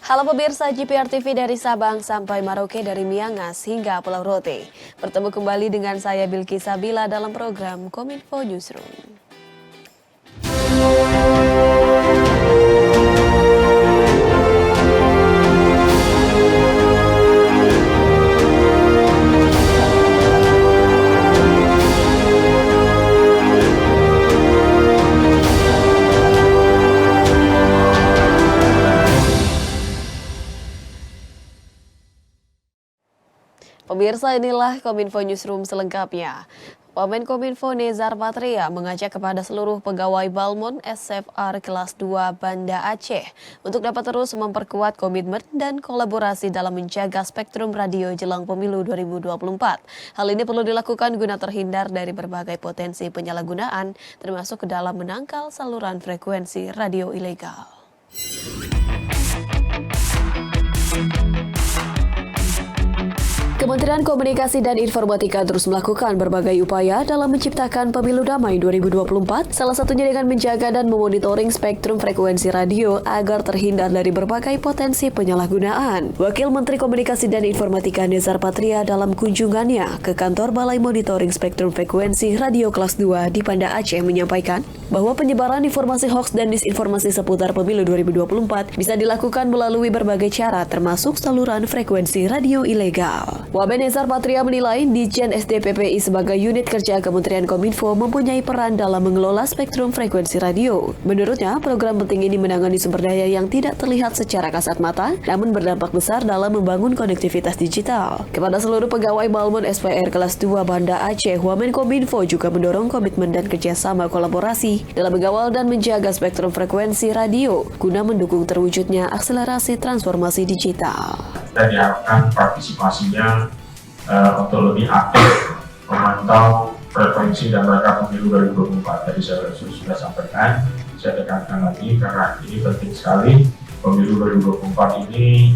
Halo pemirsa GPR TV dari Sabang sampai Merauke, dari Miangas hingga Pulau Rote. Bertemu kembali dengan saya Bilki Sabila dalam program Kominfo Newsroom. Pemirsa, inilah Kominfo Newsroom selengkapnya. Wamenkominfo Nezar Patria mengajak kepada seluruh pegawai Balmon SFR kelas 2 Banda Aceh untuk dapat terus memperkuat komitmen dan kolaborasi dalam menjaga spektrum radio jelang pemilu 2024. Hal ini perlu dilakukan guna terhindar dari berbagai potensi penyalahgunaan, termasuk ke dalam menangkal saluran frekuensi radio ilegal. Kementerian Komunikasi dan Informatika terus melakukan berbagai upaya dalam menciptakan pemilu damai 2024, salah satunya dengan menjaga dan memonitoring spektrum frekuensi radio agar terhindar dari berbagai potensi penyalahgunaan. Wakil Menteri Komunikasi dan Informatika Nezar Patria dalam kunjungannya ke kantor Balai Monitoring Spektrum Frekuensi Radio Kelas 2 di Banda Aceh menyampaikan bahwa penyebaran informasi hoaks dan disinformasi seputar pemilu 2024 bisa dilakukan melalui berbagai cara, termasuk saluran frekuensi radio ilegal. Wamen Nezar Patria menilai Ditjen SDPPI sebagai unit kerja Kementerian Kominfo mempunyai peran dalam mengelola spektrum frekuensi radio. Menurutnya, program penting ini menangani sumber daya yang tidak terlihat secara kasat mata, namun berdampak besar dalam membangun konektivitas digital. Kepada seluruh pegawai Balmon SPR kelas 2 Banda Aceh, Wamenkominfo juga mendorong komitmen dan kerjasama kolaborasi dalam mengawal dan menjaga spektrum frekuensi radio guna mendukung terwujudnya akselerasi transformasi digital. Dan diharapkan partisipasinya untuk lebih aktif memantau frekuensi dan rangka pemilu 2024. Tadi saya sudah sampaikan, saya tekankan lagi karena ini penting sekali. Pemilu 2024 ini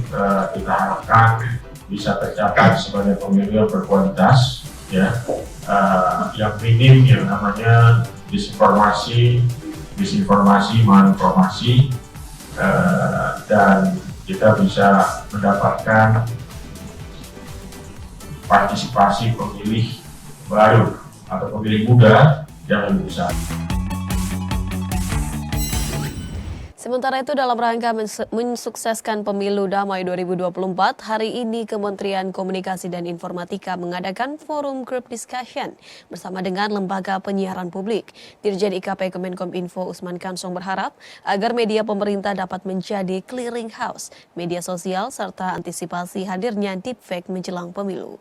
kita harapkan bisa tercapai sebagai pemilu yang berkualitas, ya, yang minim yang namanya disinformasi, malinformasi, dan kita bisa mendapatkan partisipasi pemilih baru atau pemilih muda yang lebih besar. Sementara itu, dalam rangka mensukseskan Pemilu Damai 2024, hari ini Kementerian Komunikasi dan Informatika mengadakan forum group discussion bersama dengan Lembaga Penyiaran Publik. Dirjen IKP Kemenkominfo Usman Kansong berharap agar media pemerintah dapat menjadi clearing house media sosial serta antisipasi hadirnya deepfake menjelang pemilu.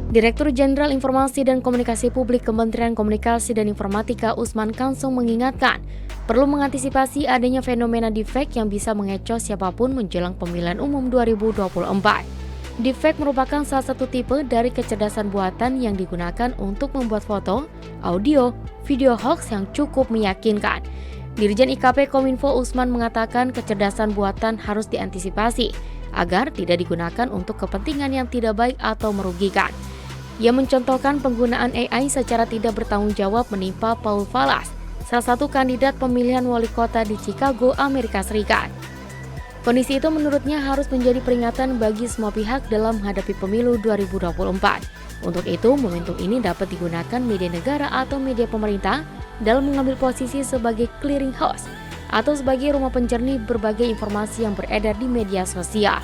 Direktur Jenderal Informasi dan Komunikasi Publik Kementerian Komunikasi dan Informatika Usman Kansong mengingatkan perlu mengantisipasi adanya fenomena deepfake yang bisa mengecoh siapapun menjelang pemilihan umum 2024. Deepfake merupakan salah satu tipe dari kecerdasan buatan yang digunakan untuk membuat foto, audio, video hoax yang cukup meyakinkan. Dirjen IKP Kominfo Usman mengatakan kecerdasan buatan harus diantisipasi agar tidak digunakan untuk kepentingan yang tidak baik atau merugikan. Ia mencontohkan penggunaan AI secara tidak bertanggung jawab menimpa Paul Vallas, salah satu kandidat pemilihan wali kota di Chicago, Amerika Serikat. Kondisi itu menurutnya harus menjadi peringatan bagi semua pihak dalam menghadapi pemilu 2024. Untuk itu, momentum ini dapat digunakan media negara atau media pemerintah dalam mengambil posisi sebagai clearing house atau sebagai rumah pencernih berbagai informasi yang beredar di media sosial.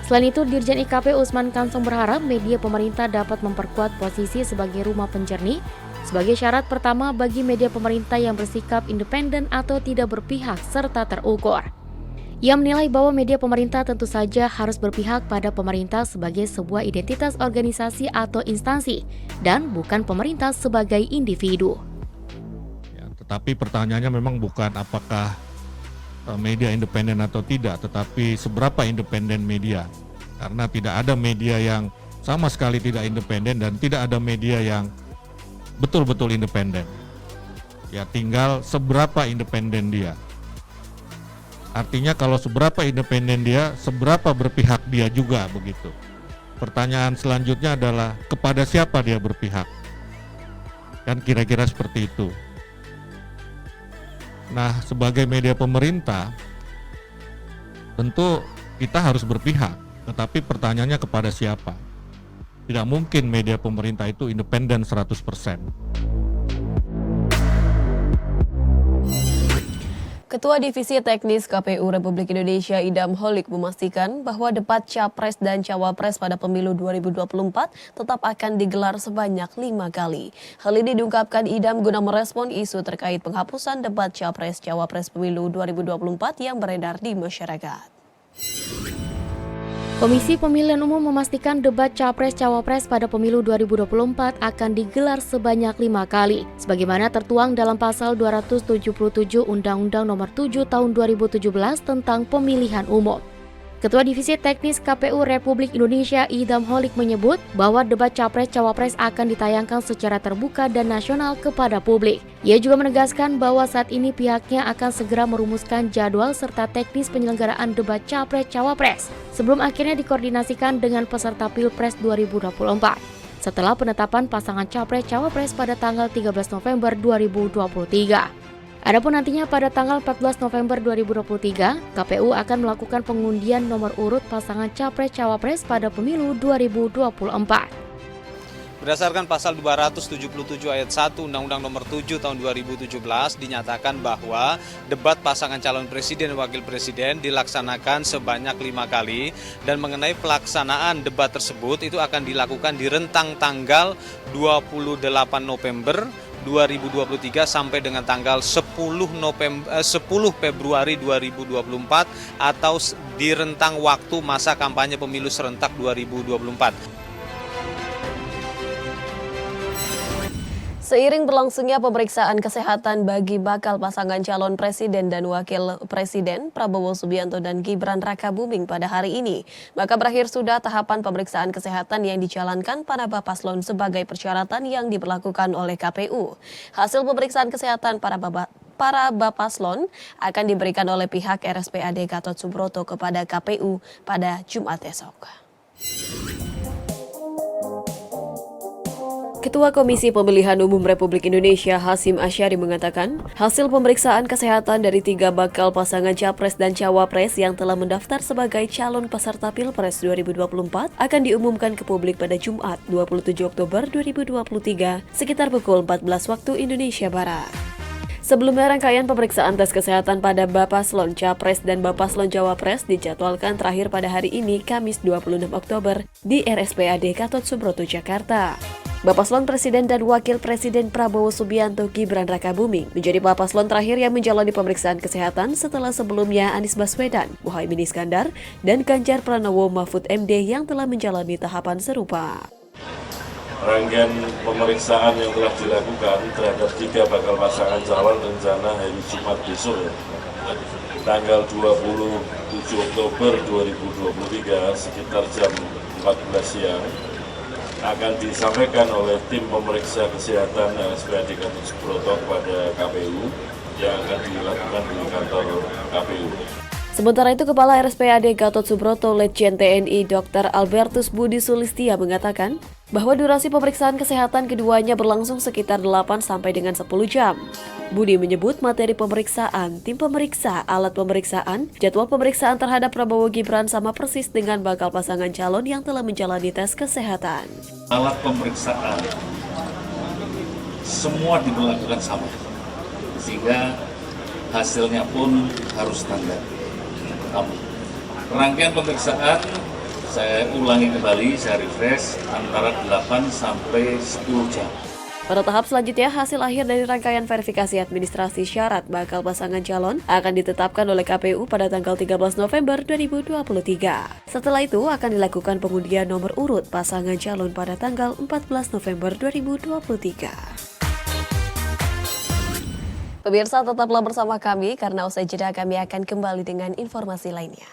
Selain itu, Dirjen IKP Usman Kansong berharap media pemerintah dapat memperkuat posisi sebagai rumah pencernih sebagai syarat pertama bagi media pemerintah yang bersikap independen atau tidak berpihak serta terukur. Ia menilai bahwa media pemerintah tentu saja harus berpihak pada pemerintah sebagai sebuah identitas organisasi atau instansi dan bukan pemerintah sebagai individu. Ya, tetapi pertanyaannya memang bukan apakah media independen atau tidak, tetapi seberapa independen media. Karena tidak ada media yang sama sekali tidak independen dan tidak ada media yang betul-betul independen. Ya, tinggal seberapa independen dia. Artinya kalau seberapa independen dia, seberapa berpihak dia juga begitu. Pertanyaan selanjutnya adalah kepada siapa dia berpihak. Kan kira-kira seperti itu. Nah, sebagai media pemerintah, tentu kita harus berpihak, tetapi pertanyaannya kepada siapa? Tidak mungkin media pemerintah itu independen 100%. Ketua Divisi Teknis KPU Republik Indonesia Idam Holik memastikan bahwa debat Capres dan Cawapres pada pemilu 2024 tetap akan digelar sebanyak 5 kali. Hal ini diungkapkan Idam guna merespon isu terkait penghapusan debat Capres-Cawapres pemilu 2024 yang beredar di masyarakat. Komisi Pemilihan Umum memastikan debat Capres-Cawapres pada pemilu 2024 akan digelar sebanyak 5 kali, sebagaimana tertuang dalam pasal 277 Undang-Undang Nomor 7 Tahun 2017 tentang Pemilihan Umum. Ketua Divisi Teknis KPU Republik Indonesia Idam Holik menyebut bahwa debat Capres-Cawapres akan ditayangkan secara terbuka dan nasional kepada publik. Ia juga menegaskan bahwa saat ini pihaknya akan segera merumuskan jadwal serta teknis penyelenggaraan debat Capres-Cawapres sebelum akhirnya dikoordinasikan dengan peserta Pilpres 2024 setelah penetapan pasangan Capres-Cawapres pada tanggal 13 November 2023. Adapun nantinya pada tanggal 14 November 2023, KPU akan melakukan pengundian nomor urut pasangan Capres-Cawapres pada pemilu 2024. Berdasarkan pasal 277 ayat 1 Undang-Undang Nomor 7 Tahun 2017 dinyatakan bahwa debat pasangan calon presiden dan wakil presiden dilaksanakan sebanyak 5 kali dan mengenai pelaksanaan debat tersebut itu akan dilakukan di rentang tanggal 28 November 2023 sampai dengan tanggal 10 Februari 2024 atau di rentang waktu masa kampanye pemilu serentak 2024. Seiring berlangsungnya pemeriksaan kesehatan bagi bakal pasangan calon presiden dan wakil presiden Prabowo Subianto dan Gibran Rakabuming pada hari ini, maka berakhir sudah tahapan pemeriksaan kesehatan yang dijalankan para paslon sebagai persyaratan yang diberlakukan oleh KPU. Hasil pemeriksaan kesehatan para paslon akan diberikan oleh pihak RSPAD Gatot Subroto kepada KPU pada Jumat esok. Ketua Komisi Pemilihan Umum Republik Indonesia Hasyim Asyari mengatakan, hasil pemeriksaan kesehatan dari 3 bakal pasangan Capres dan Cawapres yang telah mendaftar sebagai calon peserta Pilpres 2024 akan diumumkan ke publik pada Jumat 27 Oktober 2023 sekitar pukul 14 waktu Indonesia Barat. Sebelumnya rangkaian pemeriksaan tes kesehatan pada Bapaslon Capres dan Bapaslon Cawapres dijadwalkan terakhir pada hari ini Kamis 26 Oktober di RSPAD Gatot Subroto Jakarta. Bapaslon Presiden dan Wakil Presiden Prabowo Subianto Gibran Rakabuming menjadi Bapaslon terakhir yang menjalani pemeriksaan kesehatan setelah sebelumnya Anies Baswedan, Muhaimin Iskandar, dan Ganjar Pranowo Mahfud MD yang telah menjalani tahapan serupa. Rangkaian pemeriksaan yang telah dilakukan terhadap 3 bakal pasangan calon rencana hari Jumat besok, tanggal 27 Oktober 2023 sekitar jam 14 siang, akan disampaikan oleh tim pemeriksa kesehatan RSPAD Gatot Subroto kepada KPU yang akan dilakukan di kantor KPU. Sementara itu, Kepala RSPAD Gatot Subroto Letjen TNI Dr. Albertus Budi Sulistia mengatakan bahwa durasi pemeriksaan kesehatan keduanya berlangsung sekitar 8 sampai dengan 10 jam. Budi menyebut materi pemeriksaan, tim pemeriksa, alat pemeriksaan, jadwal pemeriksaan terhadap Prabowo Gibran sama persis dengan bakal pasangan calon yang telah menjalani tes kesehatan. Alat pemeriksaan semua diberlakukan sama, sehingga hasilnya pun harus standar. Rangkaian pemeriksaan saya ulangi kembali, saya refresh antara 8 sampai 10 jam. Pada tahap selanjutnya, hasil akhir dari rangkaian verifikasi administrasi syarat bakal pasangan calon akan ditetapkan oleh KPU pada tanggal 13 November 2023. Setelah itu akan dilakukan pengundian nomor urut pasangan calon pada tanggal 14 November 2023. Pemirsa, tetaplah bersama kami karena usai jeda kami akan kembali dengan informasi lainnya.